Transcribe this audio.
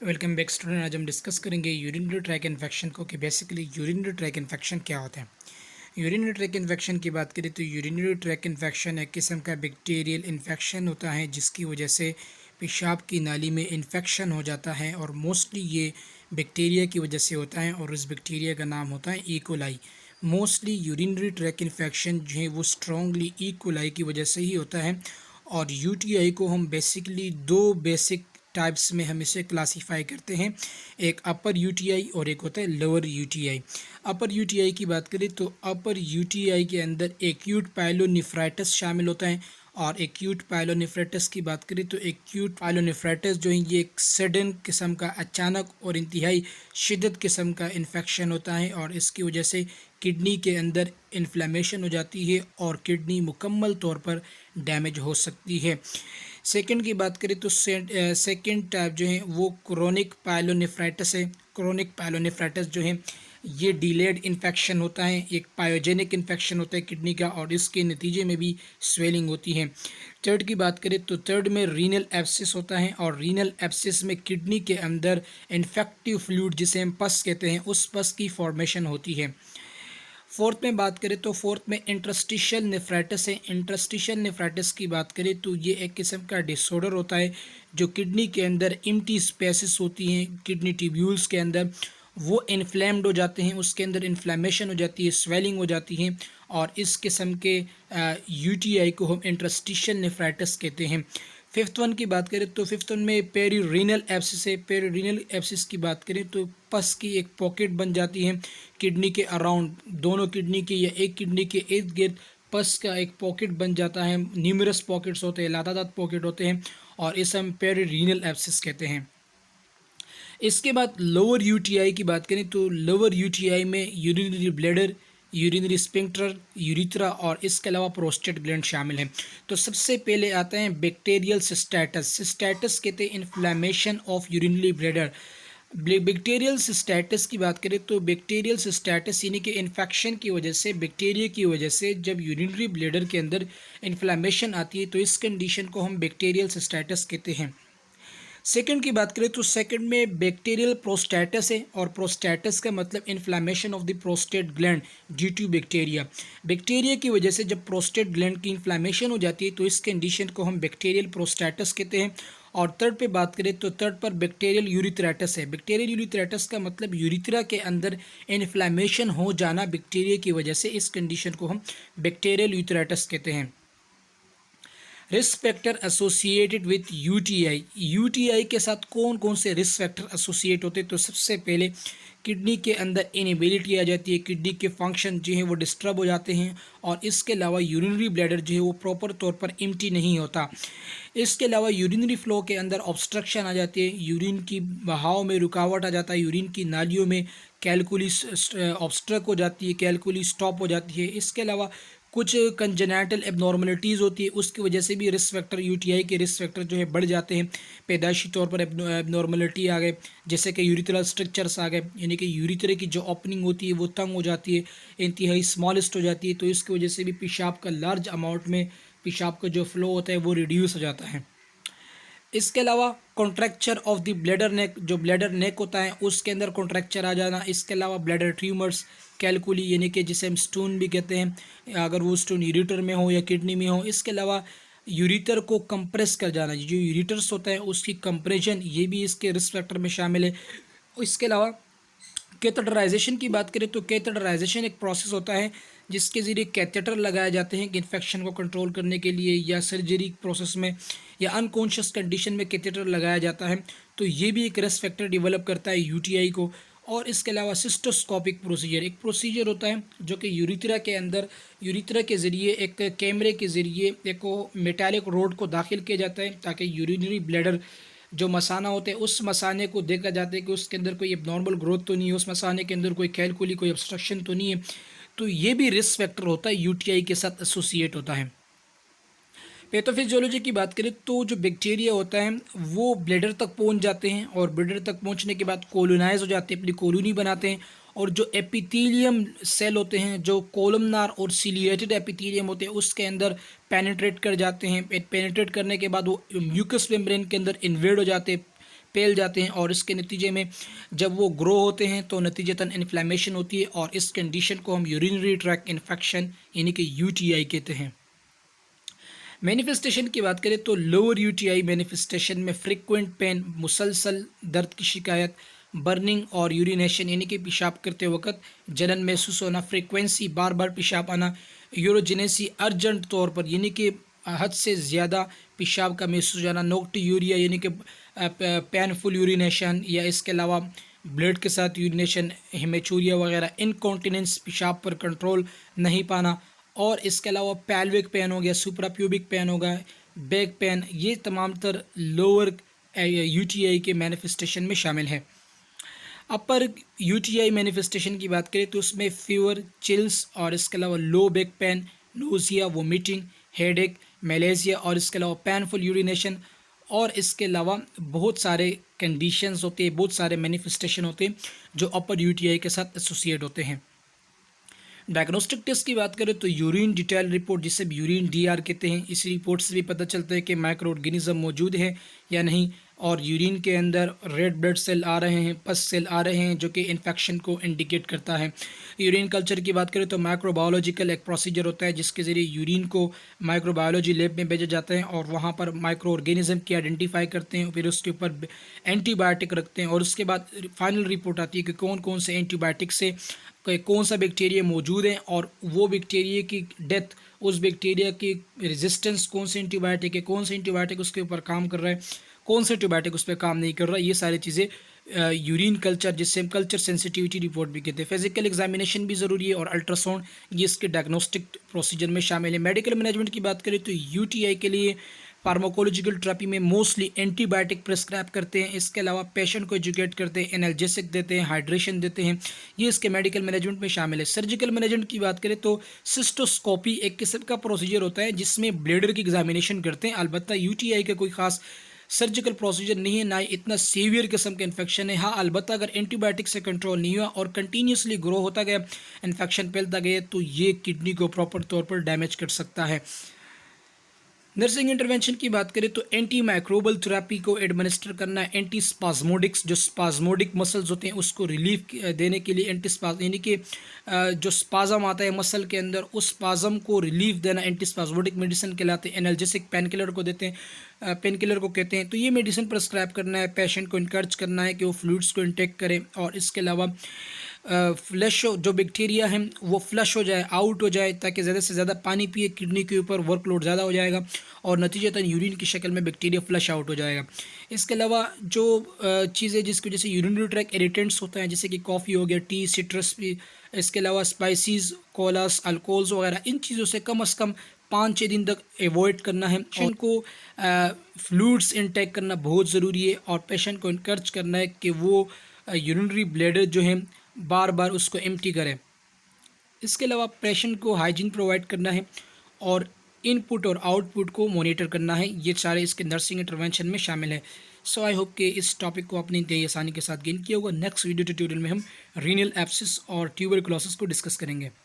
Welcome back student. आज हम discuss करेंगे यूरिनरी ट्रैक इन्फेक्शन को कि बेसिकली यूरिनरी ट्रैक इन्फेक्शन क्या होता है। यूरिनरी ट्रैक इन्फेक्शन की बात करें तो यूरिनरी ट्रैक इन्फेक्शन एक किस्म का बैक्टीरियल इन्फेक्शन होता है जिसकी वजह से पेशाब की नाली में इन्फेक्शन हो जाता है और मोस्टली ये बैक्टीरिया की वजह से होता है और इस बैक्टीरिया का नाम होता है E coli. Mostly urinary track infection जो है वो स्ट्रॉन्गली ई कोलाई की वजह से ही होता है और यूटीआई को हम बेसिकली दो बेसिक टाइप्स में हम इसे क्लासीफाई करते हैं। एक अपर यूटीआई और एक होता है लोअर यूटीआई। अपर यूटीआई की बात करें तो अपर यूटीआई के अंदर एक्यूट पायलोनेफ्राइटिस शामिल होता है और एक्यूट पायलोनेफ्राइटिस की बात करें तो एक्यूट पायलोनेफ्राइटिस जो है ये एक सडन किस्म का अचानक और इंतहाई शिद्दत किस्म का इन्फेक्शन होता है और इसकी वजह से किडनी के अंदर इन्फ्लेमेशन हो जाती है और किडनी मुकम्मल तौर पर डैमेज हो सकती है। सेकंड की बात करें तो सेकंड टाइप जो है वो क्रोनिक पायलोनेफ्राइटिस है। क्रोनिक पायलोनेफ्राइटिस जो है ये डिलेड इन्फेक्शन होता है, एक पायोजेनिक इन्फेक्शन होता है किडनी का और इसके नतीजे में भी स्वेलिंग होती है। थर्ड की बात करें तो थर्ड में रीनल एब्सिस होता है और रीनल एब्सिस में किडनी के अंदर इन्फेक्टिव फ्लूइड जिसे हम पस कहते हैं उस पस की फॉर्मेशन होती है। फोर्थ में बात करें तो फोर्थ में इंटरस्टिशियल नेफ्राइटिस है। इंटरस्टिशियल नेफ्राइटिस की बात करें तो ये एक किस्म का डिसऑर्डर होता है जो किडनी के अंदर एम्प्टी स्पेसेस होती हैं किडनी ट्यूब्यूल्स के अंदर, वो इन्फ्लेम्ड हो जाते हैं, उसके अंदर इन्फ्लेमेशन हो जाती है, स्वेलिंग हो जाती है और इस किस्म के यूटीआई को हम इंटरस्टिशियल नेफ्राइटिस कहते हैं। फिफ्थ वन की बात करें तो फिफ्थ वन में पेरीरीनल एब्सिस है। पेरीरीनल एब्सिस की बात करें तो पस की एक पॉकेट बन जाती है किडनी के अराउंड, दोनों किडनी के या एक किडनी के इर्द गिर्द पस का एक पॉकेट बन जाता है। न्यूमरस पॉकेट्स होते हैं, लातादार पॉकेट होते हैं और इसे हम पेरीरीनल एब्सिस कहते हैं। इसके बाद लोअर यूटीआई की बात करें तो लोअर यूटीआई में urinary bladder, urinary sphincter, urethra और इसके अलावा प्रोस्टेट ग्लैंड शामिल हैं। तो सबसे पहले आता है बैक्टीरियल सिस्टाइटिस। सिस्टाइटिस कहते हैं inflammation of urinary bladder. Bacterial cystitis की बात करें तो बैक्टीरियल सिस्टाइटिस यानी कि इन्फेक्शन की वजह से, बैक्टीरिया की वजह से जब यूरिनरी ब्लैडर के अंदर इन्फ्लेमेशन आती है तो इस कंडीशन को हम बैक्टीरियल सिस्टाइटिस कहते हैं। सेकंड की बात करें तो सेकंड में बैक्टीरियल प्रोस्टेटिस है और प्रोस्टेटिस का मतलब inflammation of the prostate gland due to bacteria. Bacteria की वजह से जब प्रोस्टेट ग्लैंड की इन्फ्लेमेशन हो जाती है तो इस कंडीशन को हम बैक्टीरियल प्रोस्टेटिस कहते हैं। और थर्ड पे बात करें तो थर्ड पर बैक्टीरियल यूरिथ्राइटिस है। बैक्टीरियल यूरिथ्राइटिस का मतलब यूरिथ्रा के अंदर इन्फ्लेमेशन हो जाना बैक्टीरिया की वजह से, इस कंडीशन को हम बैक्टीरियल यूरिथ्राइटिस कहते हैं। Risk factor associated with UTI. UTI के साथ कौन कौन से रिस्क फैक्टर एसोसिएट होते हैं तो सबसे पहले किडनी के अंदर इनएबिलिटी आ जाती है, किडनी के फंक्शन जो है वो डिस्टर्ब हो जाते हैं और इसके अलावा यूरिनरी ब्लैडर जो है वो प्रॉपर तौर पर एम्प्टी नहीं होता। इसके अलावा यूरिनरी फ्लो के अंदर ऑब्स्ट्रक्शन आ जाती है, यूरिन की बहाव में रुकावट आ जाता है, यूरिन की नालियों में कैलकुली ऑब्स्ट्रक हो जाती है, कैलकुली स्टॉप हो जाती है। इसके अलावा कुछ कंजेनाइटल एबनॉर्मलिटीज़ होती है, उसकी वजह से भी रिस्क फैक्टर, यूटीआई के रिस्क फैक्टर जो है बढ़ जाते हैं। पैदाइशी तौर पर एबनॉर्मलिटी आ गए जैसे कि यूरिथ्रल स्ट्रक्चर्स आ गए, यानी कि यूरिथ्रे की जो ओपनिंग होती है वो तंग हो जाती है, इंतहाई स्मॉलेस्ट हो जाती है, तो इसकी वजह से भी पेशाब का लार्ज अमाउंट में पेशाब का जो फ्लो होता है वो रिड्यूस हो जाता है। इसके अलावा contracture of the bladder neck, जो ब्लैडर नेक होता है उसके अंदर कॉन्ट्रैक्चर आ जाना। इसके अलावा ब्लैडर ट्यूमर्स, कैलकुली यानी कि जिसे हम स्टोन भी कहते हैं, अगर वो स्टोन यूरिटर में हो या किडनी में हो। इसके अलावा यूरिटर को कंप्रेस कर जाना, जो यूरिटर्स होता है उसकी कंप्रेशन, ये भी इसके रिस्क फैक्टर में शामिल है। इसके अलावा कैथेटराइजेशन की बात करें तो कैथेटराइजेशन एक प्रोसेस होता है जिसके ज़रिए कैथेटर लगाए जाते हैं कि इन्फेक्शन को कंट्रोल करने के लिए, या सर्जरी प्रोसेस में या अनकॉन्शियस कंडीशन में कैथेटर लगाया जाता है, तो ये भी एक रिस्क फैक्टर डेवलप करता है यूटीआई को। और इसके अलावा सिस्टोस्कोपिक प्रोसीजर एक प्रोसीजर होता है जो कि यूरिथ्रा के अंदर, यूरिथ्रा के ज़रिए एक कैमरे के ज़रिए एक मेटालिक रोड को दाखिल किया जाता है ताकि यूरिनरी ब्लैडर जो मसाना होते हैं उस मसाने को देखा जाता है कि उसके अंदर कोई एबनॉर्मल ग्रोथ तो नहीं है, उस मसाने के अंदर कोई कैलकुली, कोई ऑब्स्ट्रक्शन तो नहीं है। तो ये भी रिस्क फैक्टर होता है, यूटीआई के साथ एसोसिएट होता है। पैथोफिजियोलॉजी की बात करें तो जो बैक्टीरिया होता है वो ब्लैडर तक पहुंच जाते हैं और ब्लैडर तक पहुंचने के बाद कोलोनाइज हो जाते हैं, अपनी कॉलोनी बनाते हैं और जो एपिथेलियम सेल होते हैं, जो कोलमनार और सिलिएटेड एपिथेलियम होते हैं उसके अंदर पेनिट्रेट कर जाते हैं। पेनिट्रेट करने के बाद वो म्यूकस मेम्ब्रेन के अंदर इन्वेड हो जाते हैं, फैल जाते हैं और इसके नतीजे में जब वो ग्रो होते हैं तो नतीजतन इन्फ्लेमेशन होती है और इस कंडीशन को हम यूरिनरी ट्रैक इन्फेक्शन यानी कि यूटीआई कहते हैं। मैनिफेस्टेशन की बात करें तो लोअर यूटीआई मैनिफेस्टेशन में फ्रीक्वेंट पेन, मुसलसल दर्द की शिकायत, बर्निंग और यूरिनेशन यानी कि पेशाब करते वक्त जलन महसूस होना, फ्रीक्वेंसी बार बार पेशाब आना, यूरोजेनेसी अर्जेंट तौर पर यानी कि हद से ज़्यादा पेशाब का महसूस जाना, नोक्टियूरिया यानी कि पेनफुल यूरिनेशन या इसके अलावा ब्लड के साथ यूरिनेशन, हेमेचूरिया वगैरह, इनकॉन्टिनेंस पेशाब पर कंट्रोल नहीं पाना, और इसके अलावा पैल्विक पेन हो गया, सुप्राप्यूबिक पेन हो गया, बैक पेन, ये तमाम तर लोअर यूटीआई के मैनिफेस्टेशन में शामिल है। अपर यूटीआई मैनिफेस्टेशन की बात करें तो उसमें फीवर, चिल्स और इसके अलावा low back pain, nausea, vomiting, headache, malaria और इसके अलावा पेनफुल यूरिनेशन और इसके अलावा बहुत सारे कंडीशंस होते हैं, बहुत सारे मैनिफेस्टेशन होते हैं जो अपर यूटीआई के साथ एसोसिएट होते हैं। डायग्नोस्टिक टेस्ट की बात करें तो यूरिन डिटेल रिपोर्ट, जिसे यूरिन डीआर कहते हैं, इस रिपोर्ट से भी पता चलता है कि माइक्रो ऑर्गेनिज्म मौजूद है या नहीं, और यूरिन के अंदर रेड ब्लड सेल आ रहे हैं, पस सेल आ रहे हैं जो कि इन्फेक्शन को इंडिकेट करता है। यूरिन कल्चर की बात करें तो माइक्रोबायोलॉजिकल एक प्रोसीजर होता है जिसके ज़रिए यूरिन को माइक्रोबायोलॉजी लैब में भेजा जाता है और वहाँ पर माइक्रो ऑर्गेनिज्म की आइडेंटिफाई करते हैं, फिर उसके ऊपर एंटीबायोटिक रखते हैं और उसके बाद फाइनल रिपोर्ट आती है कि कौन कौन से एंटीबायोटिक से कौन सा बैक्टीरिया मौजूद है और वो बैक्टीरिया की डेथ, उस बैक्टीरिया की रेजिस्टेंस कौन से एंटीबायोटिक है, कौन से एंटीबायोटिक उसके ऊपर काम कर रहा है, कौन से एंटीबायोटिक उस पर काम नहीं कर रहा है, ये सारी चीज़ें यूरिन कल्चर, जिससे हम कल्चर सेंसिटिविटी रिपोर्ट भी कहते हैं। फिजिकल एग्जामिनेशन भी ज़रूरी है और अल्ट्रासाउंड, ये इसके डायग्नोस्टिक प्रोसीजर में शामिल है। मेडिकल मैनेजमेंट की बात करें तो यूटीआई के लिए फार्माकोलॉजिकल थेरेपी में मोस्टली एंटीबायोटिक प्रिस्क्राइब करते हैं, इसके अलावा पेशेंट को एजुकेट करते हैं, एनाल्जेसिक देते हैं, हाइड्रेशन देते हैं, ये इसके मेडिकल मैनेजमेंट में शामिल है। सर्जिकल मैनेजमेंट की बात करें तो सिस्टोस्कोपी एक किस्म का प्रोसीजर होता है जिसमें ब्लेडर की एग्जामिनेशन करते हैं। अलबत्ता यूटीआई का कोई खास सर्जिकल प्रोसीजर नहीं है, ना ही इतना सीवियर किस्म का इन्फेक्शन है। हाँ, अलबत्ता अगर एंटीबायोटिक से कंट्रोल नहीं हुआ और कंटिन्यूसली ग्रो होता गया, इन्फेक्शन फैलता गया, तो ये किडनी को प्रॉपर तौर पर डैमेज कर सकता है। नर्सिंग इंटरवेंशन की बात करें तो एंटी माइक्रोबल थेरेपी को एडमिनिस्टर करना है, एंटी स्पाज्मोडिक्स, जो स्पाज्मोडिक मसल्स होते हैं उसको रिलीफ देने के लिए एंटी स्पाज यानी कि जो स्पाजम आता है मसल के अंदर, उस स्पाजम को रिलीफ देना एंटी स्पाज्मोडिक मेडिसिन कहलाते हैं। एनाल्जेसिक पेन किलर को देते हैं, पेन किलर को कहते हैं। तो ये मेडिसिन प्रिस्क्राइब करना है, पेशेंट को इनकरेज करना है कि वो फ्लूइड्स को इंटेक करें और इसके अलावा फ्लश जो बैक्टीरिया है वो फ्लश हो जाए, आउट हो जाए, ताकि ज़्यादा से ज़्यादा पानी पिए, किडनी के ऊपर वर्कलोड ज़्यादा हो जाएगा और नतीजतन यूरिन की शक्ल में बैक्टीरिया फ्लश आउट हो जाएगा। इसके अलावा जो चीज़ें जिसकी वजह से यूरिनरी ट्रैक इरिटेंट्स होते हैं, जैसे कि कॉफ़ी हो गया, टी, सिट्रस भी, इसके अलावा स्पाइसीज, कोलास, अल्कोहल्स वगैरह, इन चीज़ों से कम से कम 5-6 दिन तक एवॉइड करना है। पेशेंट को फ्लूइड्स इनटेक करना बहुत ज़रूरी है और पेशेंट को इनकरेज करना है कि वो यूरिनरी ब्लैडर जो है बार बार उसको एम्प्टी करें। इसके अलावा पेशेंट को हाइजीन प्रोवाइड करना है और इनपुट और आउटपुट को मॉनिटर करना है। ये सारे इसके नर्सिंग इंटरवेंशन में शामिल है। सो आई होप कि इस टॉपिक को आपने इंतहाई आसानी के साथ गेन किया होगा। नेक्स्ट वीडियो ट्यूटोरियल में हम रीनल एब्सिस और ट्यूबरकुलोसिस को डिस्कस करेंगे।